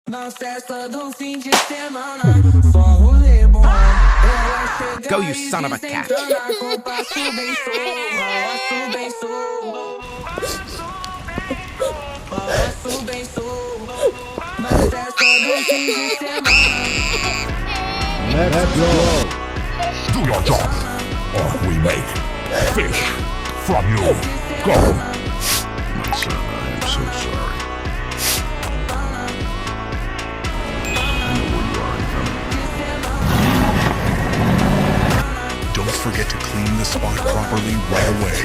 Na festa do fim de semana, só rolê bom. Ela chega Go, you e son of a cat. desentona com passo bem balanço bem balanço bem na festa do fim de semana. Let's go. Do your job, or we make fish from you. Go. My son, I am so sorry. I know where you are in coming. Don't forget to clean the spot properly right away.